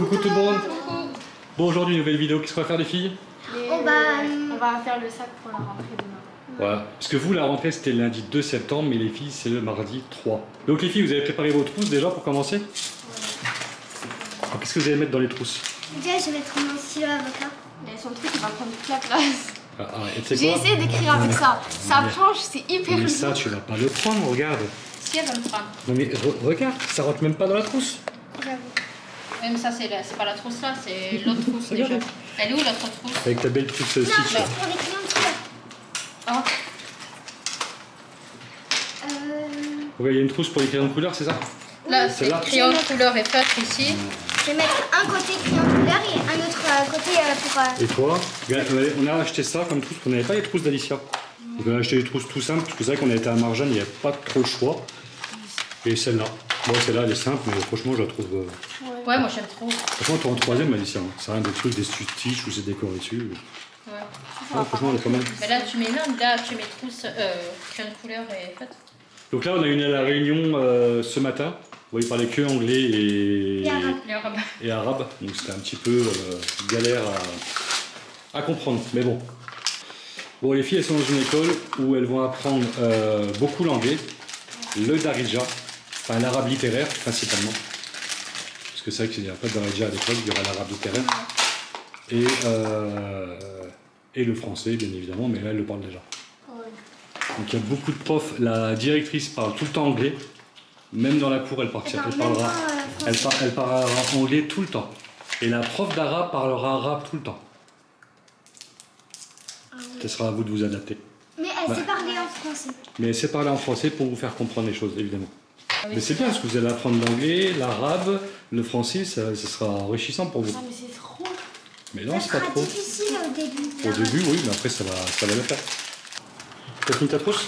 Coucou tout le monde. Bon, aujourd'hui, nouvelle vidéo. Qu'est-ce qu'on va faire, les filles? On va faire le sac pour la rentrée demain. Voilà. Parce que vous, la rentrée, c'était le lundi 2 septembre, mais les filles, c'est le mardi 3. Donc, les filles, vous avez préparé vos trousses déjà pour commencer? Qu'est-ce que vous allez mettre dans les trousses? Déjà, je vais mettre mon stylo avocat. Et son truc, il va prendre toute la place. J'ai essayé d'écrire avec ça. Sa planche, c'est hyper lourd. Mais lourd. ça, tu vas pas le prendre, regarde. Si, elle va le prendre. Non, mais regarde, ça rentre même pas dans la trousse. J'avoue. Même ça, c'est pas la trousse là, c'est l'autre trousse déjà. Elle est où l'autre trousse? Avec ta belle trousse Non, stitch. mais pour les crayons de couleur. Oh. Il y a une trousse pour les crayons de couleur, c'est ça? Là, c'est crayon de couleur et feutre ici. Je vais mettre un côté crayon de couleur et un autre côté pour... Et toi? On a acheté ça comme trousse, on n'avait pas les trousses d'Alicia. Donc on a acheté des trousses tout simples, parce que c'est vrai qu'on a été à Marjane, il n'y avait pas trop le choix. Et celle-là. Bon, celle-là, elle est simple, mais franchement, je la trouve... Ouais, moi j'aime trop. Franchement, t'es en troisième, Alicia. C'est rien de trucs, des stitches ou c'est décoré dessus. Ouais. Franchement, elle est pas mal. Mais là, tu mets là tu mets trousse, crayon de couleur et feutre. Donc là, on a eu la réunion ce matin. Vous voyez, parler que anglais et arabe. Donc c'était un petit peu galère à comprendre. Mais bon. Bon, les filles, elles sont dans une école où elles vont apprendre beaucoup l'anglais, le darija, enfin l'arabe littéraire principalement. Parce que c'est vrai qu'il n'y a pas de darija à l'école, il y aura l'arabe littéraire. Et le français, bien évidemment, mais là, elle le parle déjà. Donc il y a beaucoup de profs. La directrice parle tout le temps anglais. Même dans la cour, elle parlera anglais tout le temps. Et la prof d'arabe parlera arabe tout le temps. Ce sera à vous de vous adapter. Mais elle sait parler en français. Mais elle sait parler en français pour vous faire comprendre les choses, évidemment. Mais c'est bien, parce que vous allez apprendre l'anglais, l'arabe, le français, ça sera enrichissant pour vous. Non, mais c'est trop. Mais non, c'est pas trop. C'est difficile au début. Au début, oui, mais après, ça va le faire. T'as fini ta trousse?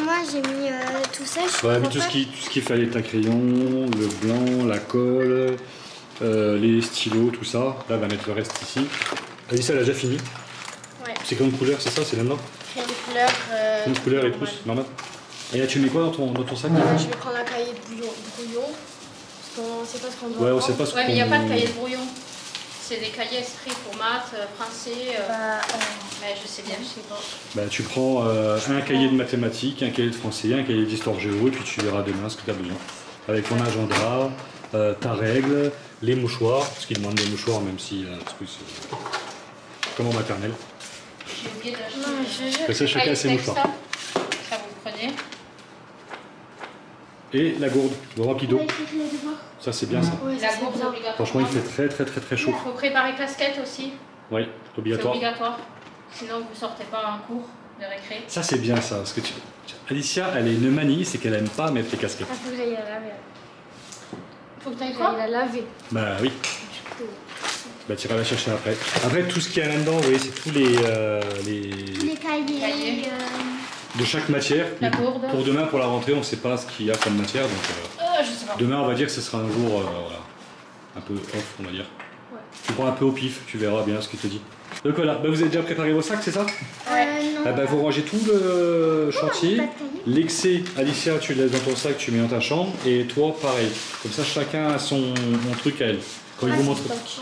Moi j'ai mis tout ça. Ouais, mais tout ce qu'il fallait, ta crayon, le blanc, la colle, les stylos, tout ça. Là, elle va mettre le reste ici. Alice, elle a déjà fini. Ouais. C'est comme couleur, c'est ça? C'est là-dedans? Crayon de couleur. Une couleur et trousse, normal. Et là, tu mets quoi dans ton sac? Je vais prendre un cahier de brouillon. Parce qu'on ne sait pas ce qu'on doit on sait pas ce qu'on... Ouais, mais il n'y a pas de cahier de brouillon. C'est des cahiers esprits pour maths, français. Mais je sais bien, je sais pas. Bah, tu prends un cahier de mathématiques, un cahier de français, un cahier d'histoire géo, et puis tu verras demain ce que tu as besoin. Avec ton agenda, ta règle, les mouchoirs, parce qu'ils demandent des mouchoirs, même si c'est comme en maternelle. J'ai oublié d'acheter. Ça, chacun a ses mouchoirs. Ça, vous prenez. Et la gourde, le rempli d'eau. Ça, c'est bien ça. Ouais, La gourde, c'est obligatoire. Franchement, il fait très chaud. Il faut préparer casquette aussi. Oui, c'est obligatoire. C'est obligatoire. Sinon, vous ne sortez pas en cours de récré. Ça, c'est bien ça. Parce que Alicia, elle est une manie, c'est qu'elle aime pas mettre les casquettes. Il faut que j'aille la laver. Faut que tu ailles la laver. Bah oui. Bah tu iras la chercher après. Après, tout ce qu'il y a là-dedans, vous voyez, c'est tous les cahiers. De chaque matière. La gourde. Pour demain, pour la rentrée, on ne sait pas ce qu'il y a comme matière. Donc, je sais pas. demain, on va dire que ce sera un jour voilà, un peu off, on va dire. Ouais. Tu prends un peu au pif, tu verras bien ce qu'il te dit. Donc voilà, bah, vous avez déjà préparé vos sacs, c'est ça? Non. Bah, vous rangez tout le chantier. pas de cahier. L'excès, Alicia, tu le laisses dans ton sac, tu mets dans ta chambre. Et toi, pareil. Comme ça, chacun a son truc à elle. Quand ils vous montrent. Là, je suis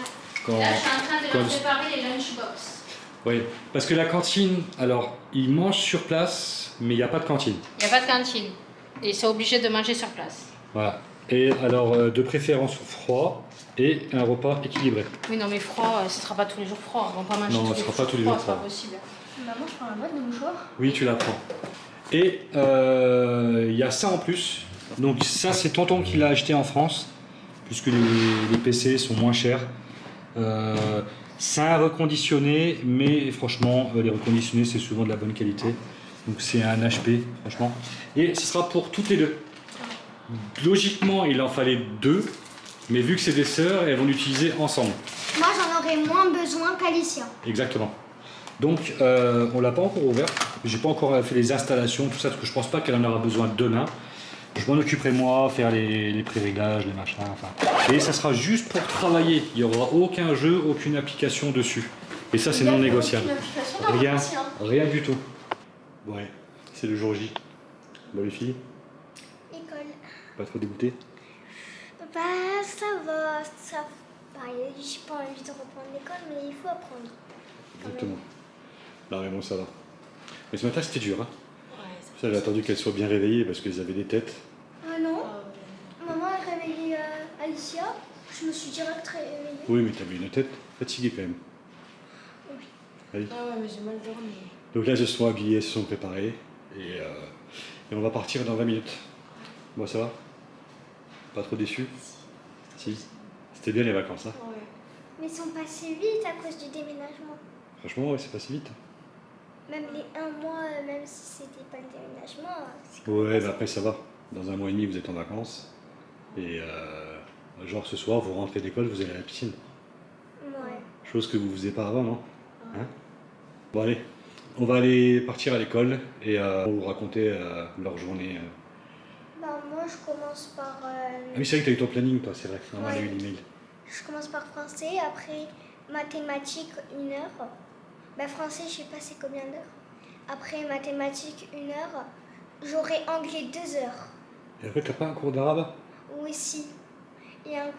en train de préparer les lunchbox. Oui, parce que la cantine, alors, ils mangent sur place, mais il n'y a pas de cantine. Il n'y a pas de cantine. Et c'est obligé de manger sur place. Voilà. Et alors, de préférence froid et un repas équilibré. Oui, non, mais froid, ce ne sera pas tous les jours froid. On va pas manger Non, tous ce les sera jours pas tous les jours froid, c'est froid. pas possible. Maman, je prends la boîte de mouchoirs. Oui, tu la prends. Et il y a ça en plus. Donc ça, c'est tonton qui l'a acheté en France, puisque les PC sont moins chers. C'est un reconditionné, mais franchement, les reconditionnés, c'est souvent de la bonne qualité. Donc c'est un HP, franchement. Et ce sera pour toutes les deux. Logiquement, il en fallait deux, mais vu que c'est des sœurs, elles vont l'utiliser ensemble. Moi, j'en aurais moins besoin qu'Alicia. Exactement. Donc, on l'a pas encore ouvert. J'ai pas encore fait les installations, tout ça, parce que je pense pas qu'elle en aura besoin demain. Je m'en occuperai moi, faire les pré-réglages, les machins, enfin. Et ça sera juste pour travailler. Il n'y aura aucun jeu, aucune application dessus. Et ça, c'est non négociable. Rien du tout. Ouais, c'est le jour J. Bon, les filles, École. pas trop dégoûtées? Bah, ça va, ça va. Enfin, j'ai pas envie de reprendre l'école, mais il faut apprendre. Exactement. Non mais bon, ça va. Mais ce matin, c'était dur. Hein. Ouais, Ça, j'ai attendu qu'elles soient bien réveillées parce qu'elles avaient des têtes. Ah non. Maman a réveillé Alicia. Je me suis direct réveillée. Oui, mais t'avais une tête fatiguée quand même. Oui. Oui. Ah ouais, mais j'ai mal dormi. Donc là, elles se sont habillées, elles se sont préparées. Et on va partir dans 20 minutes. Moi, ça va? Pas trop déçu? Si. C'était bien les vacances, hein? Ouais. Mais ils sont passés vite à cause du déménagement. Franchement, ouais, c'est passé vite. Même les 1 mois, même si c'était pas le déménagement. Ouais, mais après, ça va. Dans 1 mois et demi, vous êtes en vacances. Et genre, ce soir, vous rentrez d'école, vous allez à la piscine. Ouais. Chose que vous ne faisiez pas avant, non? Hein? Bon, allez. On va aller partir à l'école et on va vous raconter leur journée. Bah, moi, je commence par. Ah oui, c'est vrai que tu as eu ton planning, toi, c'est vrai. On a eu l'email. Je commence par français, après mathématiques 1 heure. Bah, français, je sais pas c'est combien d'heures. Après mathématiques 1 heure. J'aurai anglais 2 heures. Et après, t'as pas un cours d'arabe? Oui, si. Il y a un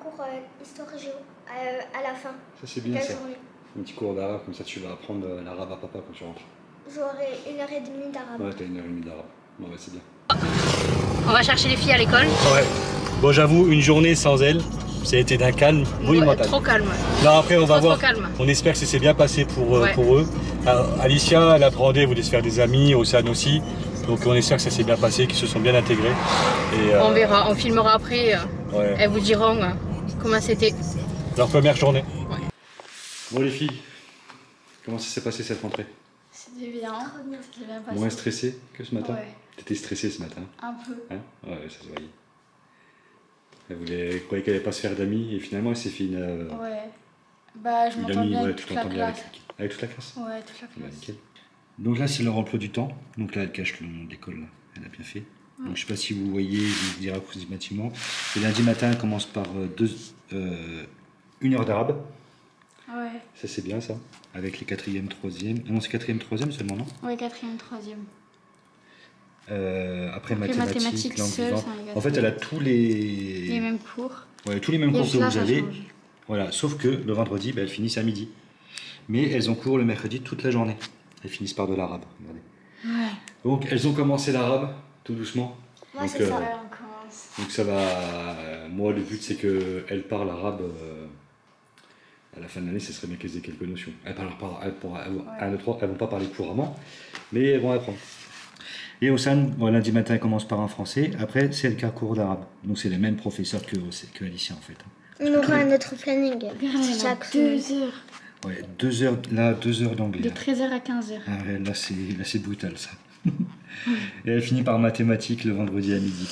cours histoire géo à la fin. Ça, c'est de bien la ça. journée. Un petit cours d'arabe, comme ça, tu vas apprendre l'arabe à papa quand tu rentres. J'aurai 1h30 d'arabe. Ouais, t'as 1h30 d'arabe. Bon, ouais, c'est bien. On va chercher les filles à l'école. Ouais. Bon, j'avoue, une journée sans elle, ça a été d'un calme monumental. Trop calme. Non, après, on va Trop voir. calme. On espère que ça s'est bien passé pour Ouais. eux. Alors, Alicia, elle appréhendait, elle voulait se faire des amis, Océane aussi. Donc, on espère que ça s'est bien passé, qu'ils se sont bien intégrés. Et, On verra, on filmera après. Ouais. Elles vous diront comment c'était. Leur première journée. Ouais. Bon, les filles, comment ça s'est passé cette rentrée? C'était bien. C'était bien passé. Moins stressé que ce matin? Ouais. T'étais stressée ce matin? Un peu. Hein? Ouais, ça se voyait. Elle croyait qu'elle allait pas se faire d'amis et finalement elle s'est fait Ouais. Bah, je une m'entends amie, bien ouais, avec tu toute la t'entends bien classe. avec toute la classe? Ouais, toute la Bah, classe. nickel. Donc là c'est leur emploi du temps. Donc là elle cache le nom de l'école, là. Elle a bien fait. Donc je sais pas si vous voyez, je vais vous dire approximativement. Le lundi matin elle commence par 1 heure d'arabe. Ouais. Ça c'est bien ça. Avec les 4e, 3e. Ah non c'est 4e, 3e seulement, non? Ouais, 4e, 3e. Après mathématiques, langue seul, vivante. c'est un En fait elle a tous Les mêmes cours. Ouais, tous les mêmes Et cours que là, vous ça avez. change. Voilà, sauf que le vendredi, elles finissent à midi. Mais elles ont cours le mercredi toute la journée. Elles finissent par de l'arabe. Regardez. Ouais. Donc elles ont commencé l'arabe, tout doucement. Moi, donc, c'est ça. Ouais, on commence. donc ça va. Moi, le but, c'est qu'elles parlent arabe. À la fin de l'année, ce serait bien qu'elles aient quelques notions. Elles vont pas parler couramment, mais elles vont apprendre. Et Océane, lundi matin, elle commence par un français. Après, c'est le cas cours d'arabe. Donc c'est les mêmes professeurs que Alicia, en fait. On aura un autre planning. Chaque semaine. 2 heures. Ouais, 2 heures, là, 2 heures d'anglais. De là. 13h à 15h. Ah ouais, là c'est brutal ça. Et elle finit par mathématiques le vendredi à midi.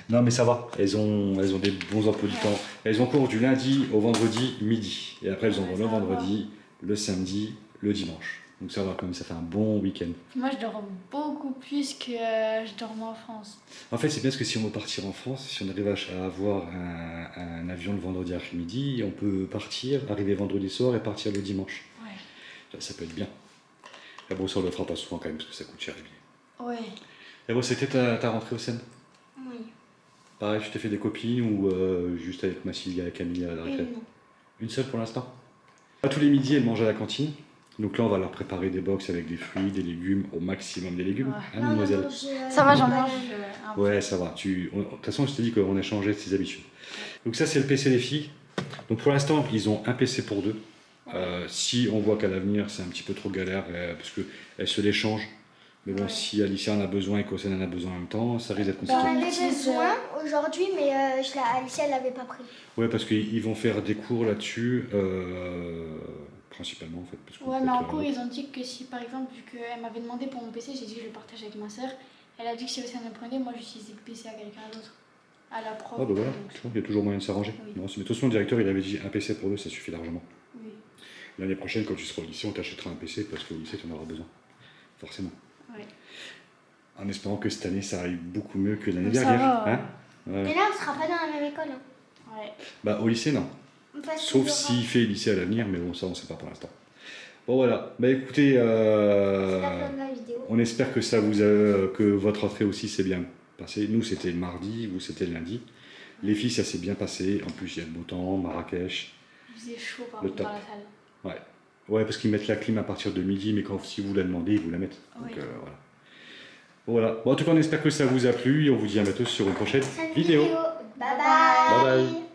Non mais ça va, elles ont des bons emplois du temps. Elles ont cours du lundi au vendredi midi. Et après elles ont le vendredi, le samedi, le dimanche. Donc ça va quand même, ça fait un bon week-end. Moi, je dors beaucoup plus que je dormais en France. En fait c'est bien parce que si on veut partir en France, si on arrive à avoir un avion le vendredi après-midi, on peut partir, arriver vendredi soir et partir le dimanche. Ouais. Ça peut être bien. Et bon ça on le fera pas souvent quand même parce que ça coûte cher les billets. Ouais. Et bon c'était ta rentrée au Seine? Oui. Pareil, tu t'es fait des copines ou juste avec Massilia et Camille à la récré? Une seule pour l'instant? Tous les midis, elles mangent à la cantine. Donc là, on va leur préparer des box avec des fruits, des légumes, au maximum des légumes. Ouais. Hein, mademoiselle? Ça va, j'en mange un peu. Ouais, ça va. De toute façon, je t'ai dit qu'on a changé de ses habitudes. Donc ça, c'est le PC des filles. Donc pour l'instant, ils ont un PC pour 2. Si on voit qu'à l'avenir, c'est un petit peu trop galère, parce qu'elles se l'échangent. Mais bon, si Alicia en a besoin et qu'Océane en a besoin en même temps, ça risque d'être J'en compliqué. avais besoin aujourd'hui, mais Alicia, elle l'avait pas pris. Ouais, parce qu'ils vont faire des cours là-dessus, principalement en fait. Parce Ouais, mais en cours, ils ont dit que si par exemple, vu qu'elle m'avait demandé pour mon PC, j'ai dit que je le partage avec ma soeur. Elle a dit que si Océane le prenait, moi j'utilisais le PC à quelqu'un d'autre. À la prof. Ah bah voilà, donc. tu vois, il y a toujours moyen de s'arranger. Oui. Non, mais de toute façon, le directeur, il avait dit un PC pour 2, ça suffit largement. Oui. L'année prochaine, quand tu seras au lycée, on t'achètera un PC parce qu'au lycée, tu en auras besoin. Forcément. Ouais. En espérant que cette année, ça aille beaucoup mieux que l'année Ça dernière. va, ouais. Hein ouais. Mais là, on sera pas dans la même école. Hein. Ouais. Bah, au lycée, non. Parce Sauf qu'il y aura- s'il fait lycée à l'avenir, mais bon, ça, on sait pas pour l'instant. Bon, voilà. Bah, écoutez, C'est la fin de la vidéo. on espère que, que votre rentrée aussi s'est bien passée. Nous, c'était le mardi, vous, c'était le lundi. Les filles, ça s'est bien passé. En plus, il y a le beau temps, Marrakech. Il faisait chaud par Le contre dans top. la salle. Ouais. Ouais, parce qu'ils mettent la clim à partir de midi, mais quand si vous la demandez, ils vous la mettent. Donc Oui. voilà. Voilà. Bon, en tout cas, on espère que ça vous a plu et on vous dit à bientôt sur une prochaine vidéo. Bye bye. Bye bye.